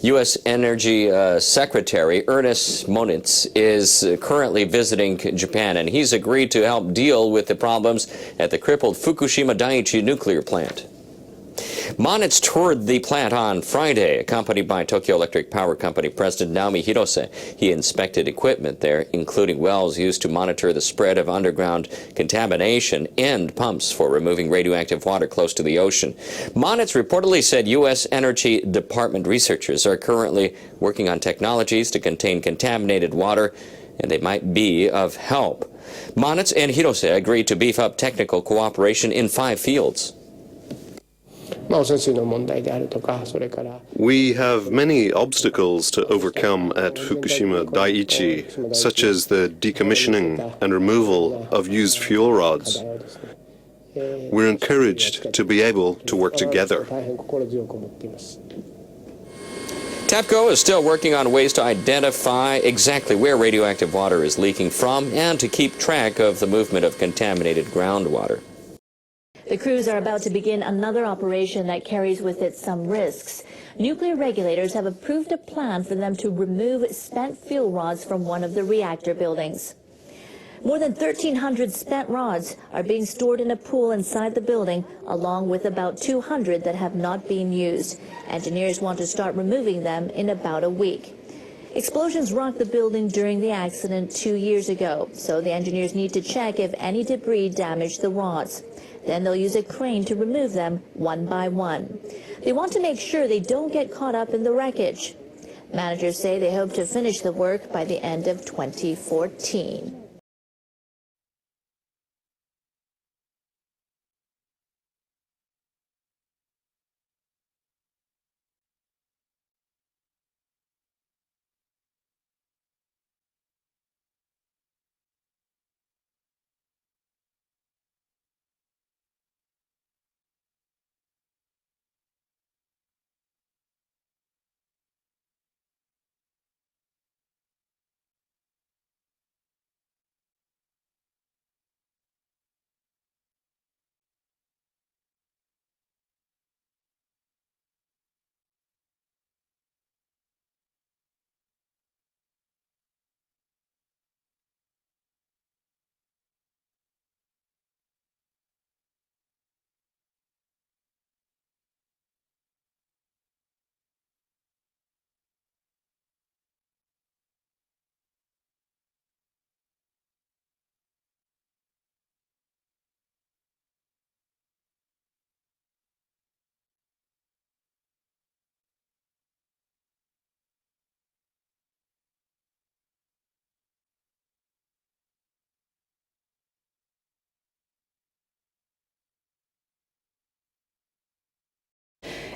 U.S. Energy Secretary Ernest Moniz is currently visiting Japan, and he's agreed to help deal with the problems at the crippled Fukushima Daiichi nuclear plant. Moniz toured the plant on Friday, accompanied by Tokyo Electric Power Company President Naomi Hirose. He inspected equipment there, including wells used to monitor the spread of underground contamination and pumps for removing radioactive water close to the ocean. Moniz reportedly said U.S. Energy Department researchers are currently working on technologies to contain contaminated water, and they might be of help. Moniz and Hirose agreed to beef up technical cooperation in 5 fields. We have many obstacles to overcome at Fukushima Daiichi, such as the decommissioning and removal of used fuel rods. We're encouraged to be able to work together. TEPCO is still working on ways to identify exactly where radioactive water is leaking from and to keep track of the movement of contaminated groundwater. The crews are about to begin another operation that carries with it some risks. Nuclear regulators have approved a plan for them to remove spent fuel rods from one of the reactor buildings. More than 1,300 spent rods are being stored in a pool inside the building, along with about 200 that have not been used. Engineers want to start removing them in about a week. Explosions rocked the building during the accident 2 years ago, so the engineers need to check if any debris damaged the rods. Then they'll use a crane to remove them one by one. They want to make sure they don't get caught up in the wreckage. Managers say they hope to finish the work by the end of 2014.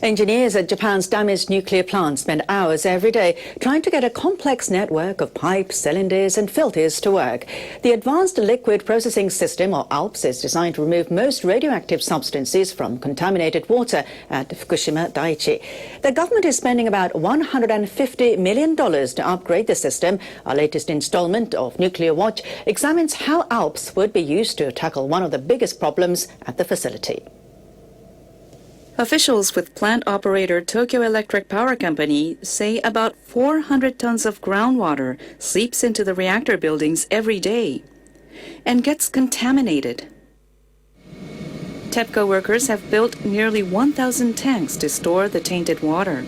Engineers at Japan's damaged nuclear plant spend hours every day trying to get a complex network of pipes, cylinders and filters to work. The Advanced Liquid Processing System, or ALPS, is designed to remove most radioactive substances from contaminated water at Fukushima Daiichi. The government is spending about $150 million to upgrade the system. Our latest installment of Nuclear Watch examines how ALPS would be used to tackle one of the biggest problems at the facility. Officials with plant operator Tokyo Electric Power Company say about 400 tons of groundwater seeps into the reactor buildings every day and gets contaminated. TEPCO workers have built nearly 1,000 tanks to store the tainted water,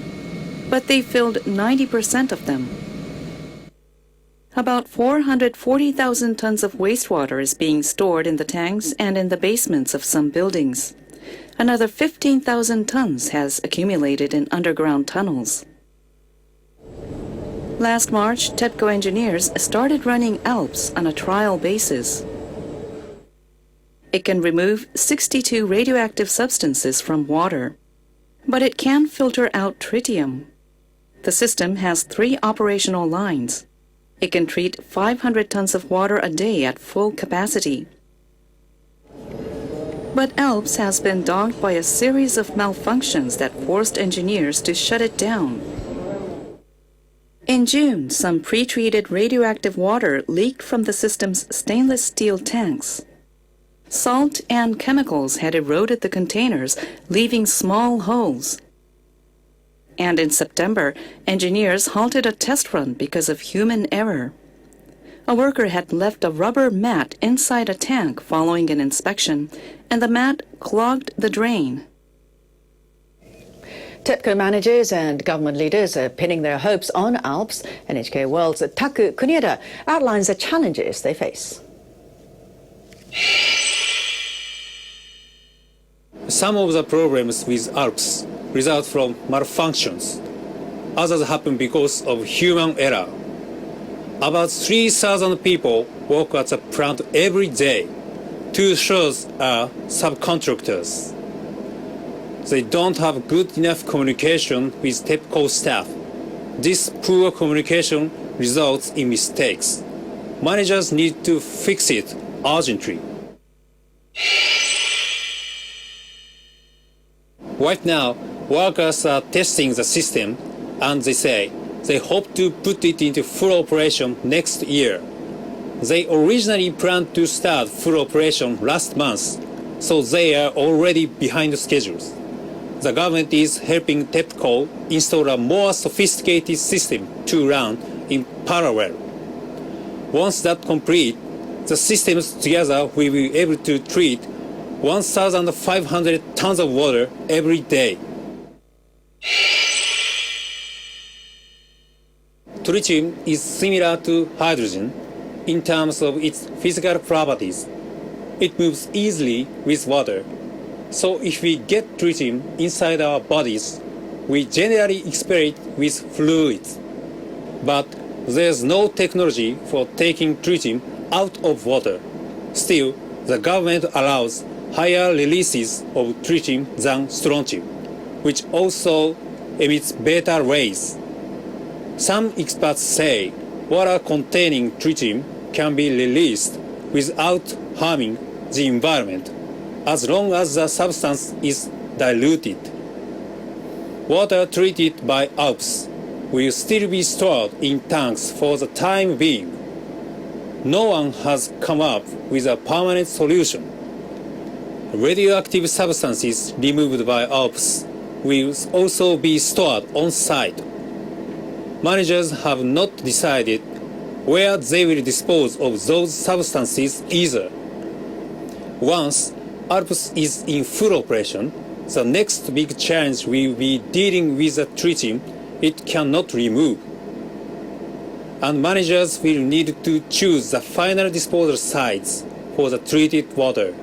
but they filled 90% of them. About 440,000 tons of wastewater is being stored in the tanks and in the basements of some buildings. Another 15,000 tons has accumulated in underground tunnels. Last March, TEPCO engineers started running ALPS on a trial basis. It can remove 62 radioactive substances from water, but it can filter out tritium. The system has 3 operational lines. It can treat 500 tons of water a day at full capacity. But ALPS has been dogged by a series of malfunctions that forced engineers to shut it down. In June, some pre-treated radioactive water leaked from the system's stainless steel tanks. Salt and chemicals had eroded the containers, leaving small holes. And in September, engineers halted a test run because of human error. A worker had left a rubber mat inside a tank following an inspection, and the mat clogged the drain. TEPCO managers and government leaders are pinning their hopes on ALPS. NHK World's Taku Kunieda outlines the challenges they face. Some of the problems with ALPS result from malfunctions. Others happen because of human error. About 3,000 people work at the plant every day. 2/3 are subcontractors. They don't have good enough communication with TEPCO staff. This poor communication results in mistakes. Managers need to fix it urgently. Right now, workers are testing the system, and they say they hope to put it into full operation next year. They originally planned to start full operation last month, so they are already behind schedules. The government is helping TEPCO install a more sophisticated system to run in parallel. Once that's complete, the systems together will be able to treat 1,500 tons of water every day. Tritium is similar to hydrogen in terms of its physical properties. It moves easily with water. So if we get tritium inside our bodies, we generally experience with fluids. But there's no technology for taking tritium out of water. Still, the government allows higher releases of tritium than strontium, which also emits beta rays. Some experts say water containing tritium can be released without harming the environment, as long as the substance is diluted. Water treated by ALPS will still be stored in tanks for the time being. No one has come up with a permanent solution. Radioactive substances removed by ALPS will also be stored on site. Managers have not decided where they will dispose of those substances either. Once ALPS is in full operation, the next big challenge will be dealing with the tritium it cannot remove. And managers will need to choose the final disposal sites for the treated water.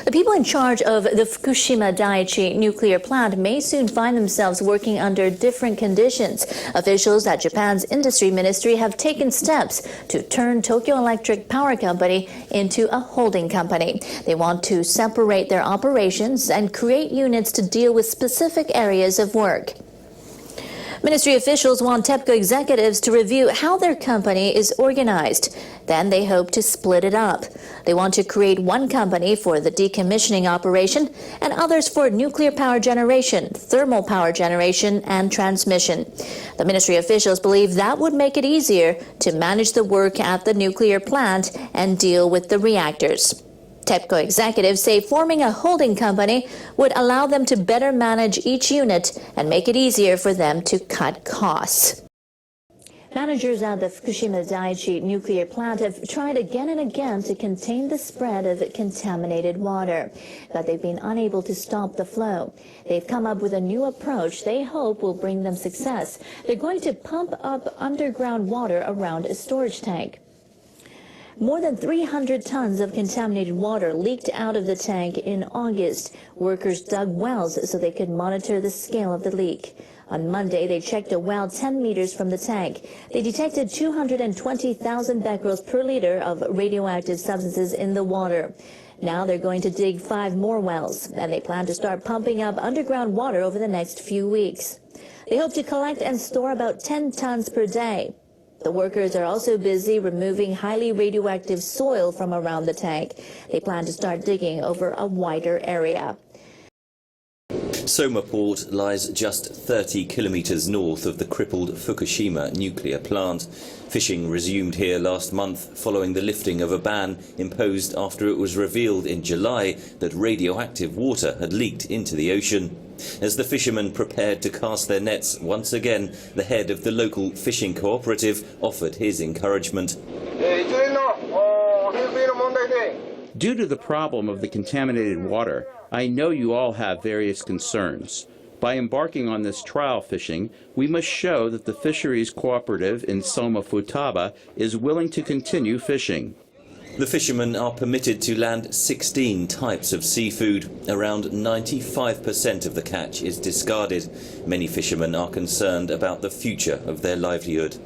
The people in charge of the Fukushima Daiichi nuclear plant may soon find themselves working under different conditions. Officials at Japan's industry ministry have taken steps to turn Tokyo Electric Power Company into a holding company. They want to separate their operations and create units to deal with specific areas of work. Ministry officials want TEPCO executives to review how their company is organized. Then they hope to split it up. They want to create one company for the decommissioning operation and others for nuclear power generation, thermal power generation, and transmission. The ministry officials believe that would make it easier to manage the work at the nuclear plant and deal with the reactors. TEPCO executives say forming a holding company would allow them to better manage each unit and make it easier for them to cut costs. Managers at the Fukushima Daiichi nuclear plant have tried again and again to contain the spread of contaminated water, but they've been unable to stop the flow. They've come up with a new approach they hope will bring them success. They're going to pump up underground water around a storage tank. More than 300 tons of contaminated water leaked out of the tank in August. Workers dug wells so they could monitor the scale of the leak. On Monday, they checked a well 10 meters from the tank. They detected 220,000 becquerels per liter of radioactive substances in the water. Now they're going to dig 5 more wells, and they plan to start pumping up underground water over the next few weeks. They hope to collect and store about 10 tons per day. The workers are also busy removing highly radioactive soil from around the tank. They plan to start digging over a wider area. Soma Port lies just 30 kilometres north of the crippled Fukushima nuclear plant. Fishing resumed here last month following the lifting of a ban imposed after it was revealed in July that radioactive water had leaked into the ocean. As the fishermen prepared to cast their nets once again, the head of the local fishing cooperative offered his encouragement. Due to the problem of the contaminated water, I know you all have various concerns. By embarking on this trial fishing, we must show that the fisheries cooperative in Soma Futaba is willing to continue fishing. The fishermen are permitted to land 16 types of seafood. Around 95% of the catch is discarded. Many fishermen are concerned about the future of their livelihood.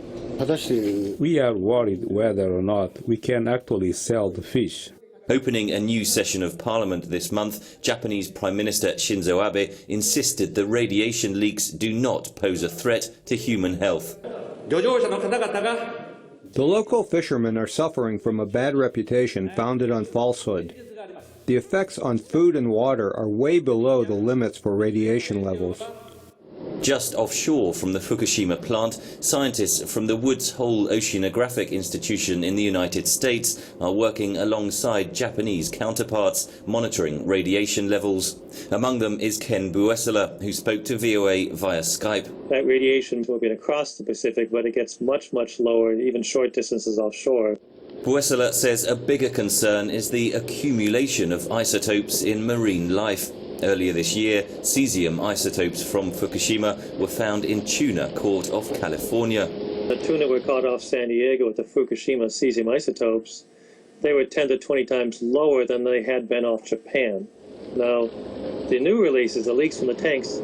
We are worried whether or not we can actually sell the fish. Opening a new session of Parliament this month, Japanese Prime Minister Shinzo Abe insisted the radiation leaks do not pose a threat to human health. The local fishermen are suffering from a bad reputation founded on falsehood. The effects on food and water are way below the limits for radiation levels. Just offshore from the Fukushima plant, scientists from the Woods Hole Oceanographic Institution in the United States are working alongside Japanese counterparts, monitoring radiation levels. Among them is Ken Buesela, who spoke to VOA via Skype. That radiation will be across the Pacific, but it gets much, much lower, even short distances offshore. Buesela says a bigger concern is the accumulation of isotopes in marine life. Earlier this year, cesium isotopes from Fukushima were found in tuna caught off California. The tuna were caught off San Diego with the Fukushima cesium isotopes. They were 10 to 20 times lower than they had been off Japan. Now, the new releases, the leaks from the tanks,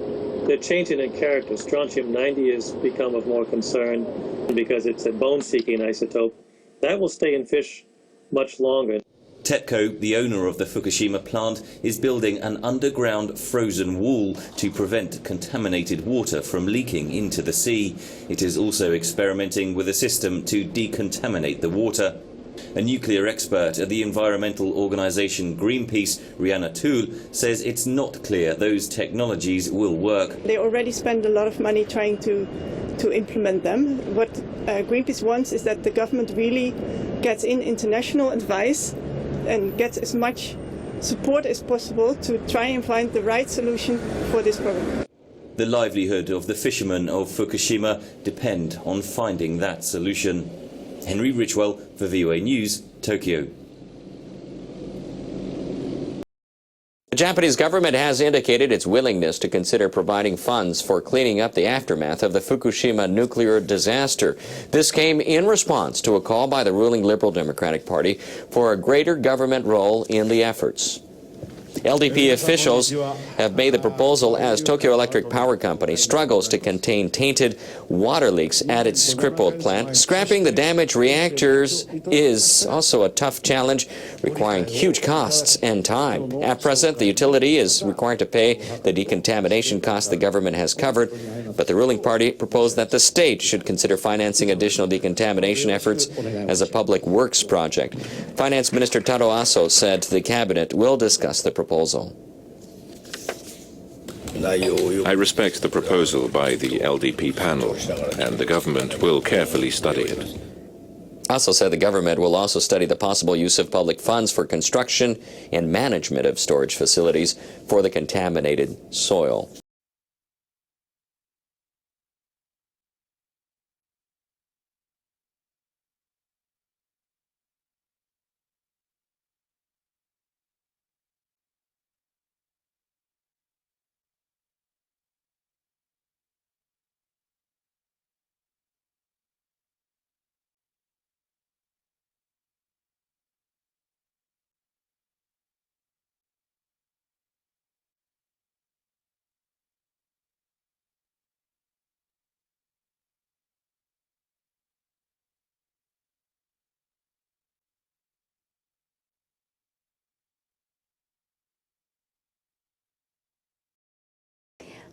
they're changing in character. Strontium-90 has become of more concern because it's a bone-seeking isotope. That will stay in fish much longer. TEPCO, the owner of the Fukushima plant, is building an underground frozen wall to prevent contaminated water from leaking into the sea. It is also experimenting with a system to decontaminate the water. A nuclear expert at the environmental organisation Greenpeace, Rihanna Toole, says it's not clear those technologies will work. They already spend a lot of money trying to implement them. What Greenpeace wants is that the government really gets in international advice and gets as much support as possible to try and find the right solution for this problem. The livelihood of the fishermen of Fukushima depend on finding that solution. Henry Richwell for VOA News, Tokyo. The Japanese government has indicated its willingness to consider providing funds for cleaning up the aftermath of the Fukushima nuclear disaster. This came in response to a call by the ruling Liberal Democratic Party for a greater government role in the efforts. LDP officials have made the proposal as Tokyo Electric Power Company struggles to contain tainted water leaks at its crippled plant. Scrapping the damaged reactors is also a tough challenge, requiring huge costs and time. At present, the utility is required to pay the decontamination costs the government has covered, but the ruling party proposed that the state should consider financing additional decontamination efforts as a public works project. Finance Minister Taro Aso said the cabinet will discuss the proposal. I respect the proposal by the LDP panel, and the government will carefully study it. Also said the government will also study the possible use of public funds for construction and management of storage facilities for the contaminated soil.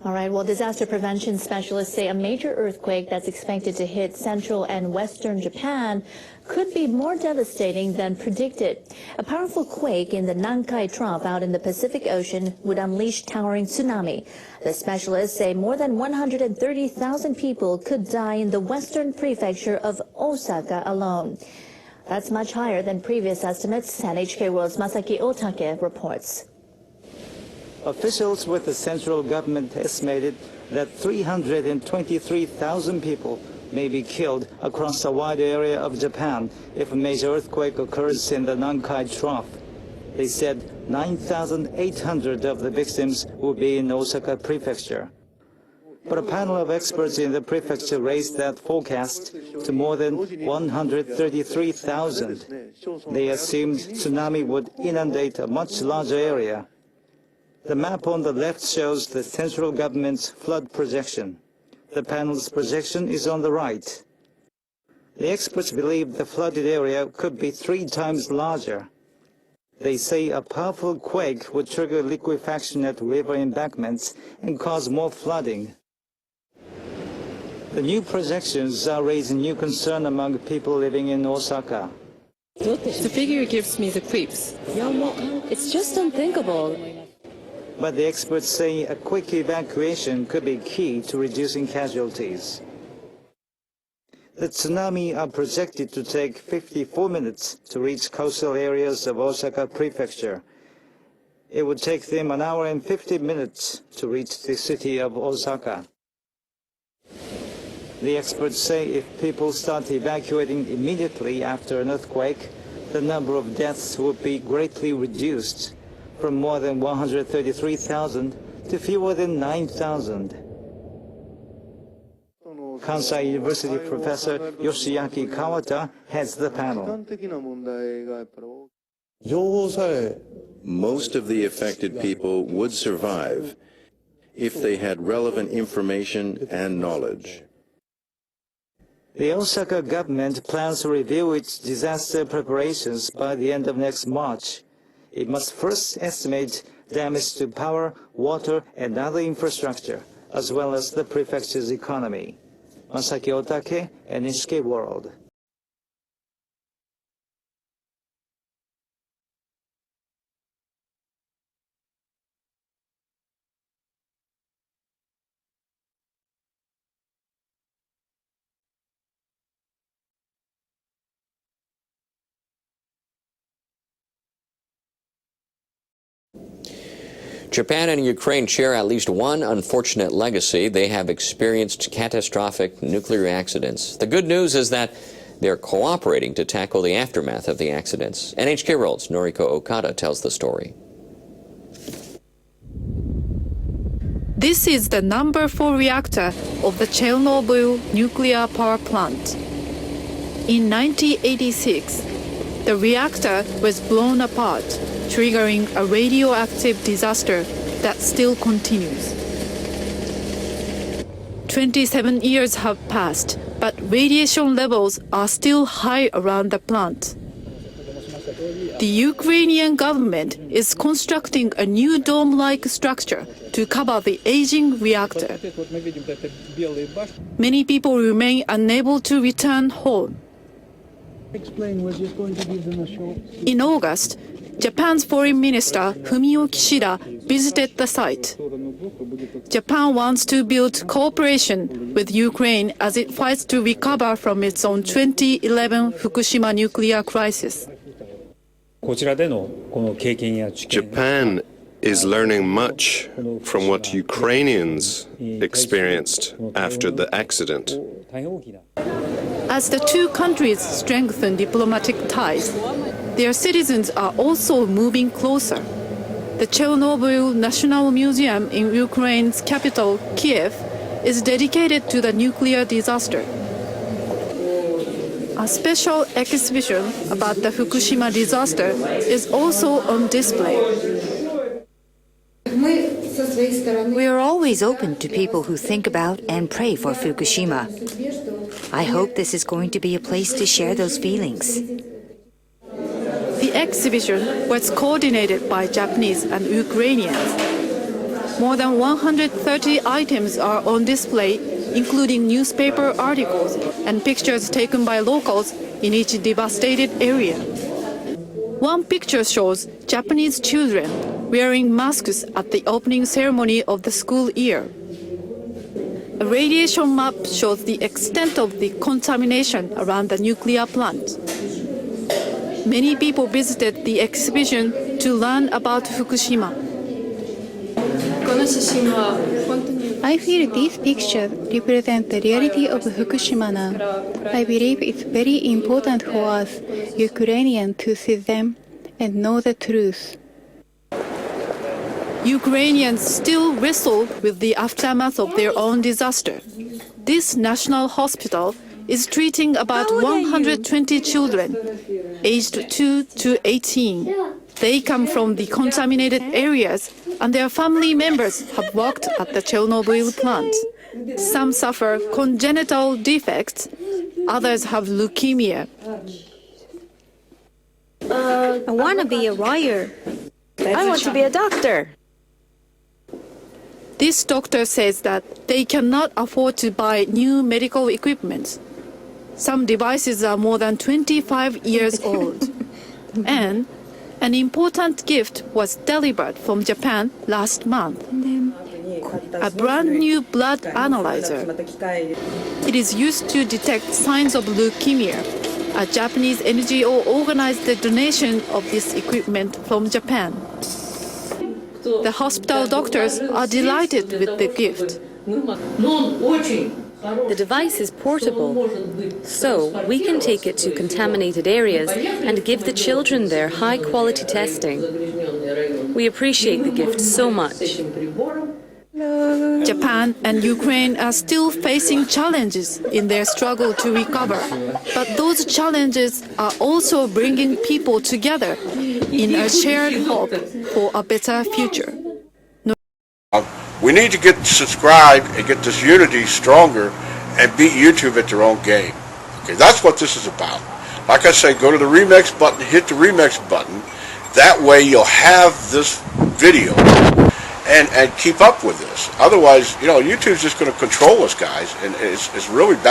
All right, well, disaster prevention specialists say a major earthquake that's expected to hit central and western Japan could be more devastating than predicted. A powerful quake in the Nankai Trough out in the Pacific Ocean would unleash towering tsunami. The specialists say more than 130,000 people could die in the western prefecture of Osaka alone. That's much higher than previous estimates, NHK World's Masaki Otake reports. Officials with the central government estimated that 323,000 people may be killed across a wide area of Japan if a major earthquake occurs in the Nankai Trough. They said 9,800 of the victims will be in Osaka Prefecture. But a panel of experts in the prefecture raised that forecast to more than 133,000. They assumed tsunami would inundate a much larger area. The map on the left shows the central government's flood projection. The panel's projection is on the right. The experts believe the flooded area could be 3 times larger. They say a powerful quake would trigger liquefaction at river embankments and cause more flooding. The new projections are raising new concern among people living in Osaka. The figure gives me the creeps. It's just unthinkable. But the experts say a quick evacuation could be key to reducing casualties. The tsunami are projected to take 54 minutes to reach coastal areas of Osaka Prefecture. It would take them 1 hour and 50 minutes to reach the city of Osaka. The experts say if people start evacuating immediately after an earthquake, the number of deaths would be greatly reduced, from more than 133,000 to fewer than 9,000. Kansai University professor Yoshiaki Kawata heads the panel. Most of the affected people would survive if they had relevant information and knowledge. The Osaka government plans to review its disaster preparations by the end of next March. It must first estimate damage to power, water, and other infrastructure, as well as the prefecture's economy. Masaki Otake, NHK World. Japan and Ukraine share at least one unfortunate legacy. They have experienced catastrophic nuclear accidents. The good news is that they're cooperating to tackle the aftermath of the accidents. NHK World's Noriko Okada tells the story. This is the number 4 reactor of the Chernobyl nuclear power plant. In 1986, the reactor was blown apart, triggering a radioactive disaster that still continues. 27 years have passed, but radiation levels are still high around the plant. The Ukrainian government is constructing a new dome-like structure to cover the aging reactor. Many people remain unable to return home. In August, Japan's Foreign Minister Fumio Kishida visited the site. Japan wants to build cooperation with Ukraine as it fights to recover from its own 2011 Fukushima nuclear crisis. Japan is learning much from what Ukrainians experienced after the accident. As the two countries strengthen diplomatic ties, their citizens are also moving closer. The Chernobyl National Museum in Ukraine's capital, Kiev, is dedicated to the nuclear disaster. A special exhibition about the Fukushima disaster is also on display. We are always open to people who think about and pray for Fukushima. I hope this is going to be a place to share those feelings. The exhibition was coordinated by Japanese and Ukrainians. More than 130 items are on display, including newspaper articles and pictures taken by locals in each devastated area. One picture shows Japanese children wearing masks at the opening ceremony of the school year. A radiation map shows the extent of the contamination around the nuclear plant. Many people visited the exhibition to learn about Fukushima. I feel these pictures represent the reality of Fukushima now. I believe it's very important for us, Ukrainians, to see them and know the truth. Ukrainians still wrestle with the aftermath of their own disaster. This national hospital is treating about 120 children, aged 2 to 18. They come from the contaminated areas, and their family members have worked at the Chernobyl plant. Some suffer congenital defects, others have leukemia. I want to be a lawyer. I want to be a doctor. This doctor says that they cannot afford to buy new medical equipment. Some devices are more than 25 years old. And an important gift was delivered from Japan last month. A brand new blood analyzer. It is used to detect signs of leukemia. A Japanese NGO organized the donation of this equipment from Japan. The hospital doctors are delighted with the gift. The device is portable, so we can take it to contaminated areas and give the children there high-quality testing. We appreciate the gift so much. Japan and Ukraine are still facing challenges in their struggle to recover. But those challenges are also bringing people together in a shared hope for a better future. We need to get subscribed and get this unity stronger and beat YouTube at their own game. Okay, that's what this is about. Like I say, go to the Remix button, hit the Remix button. That way you'll have this video and keep up with this. Otherwise, YouTube's just going to control us, guys, and it's really bad.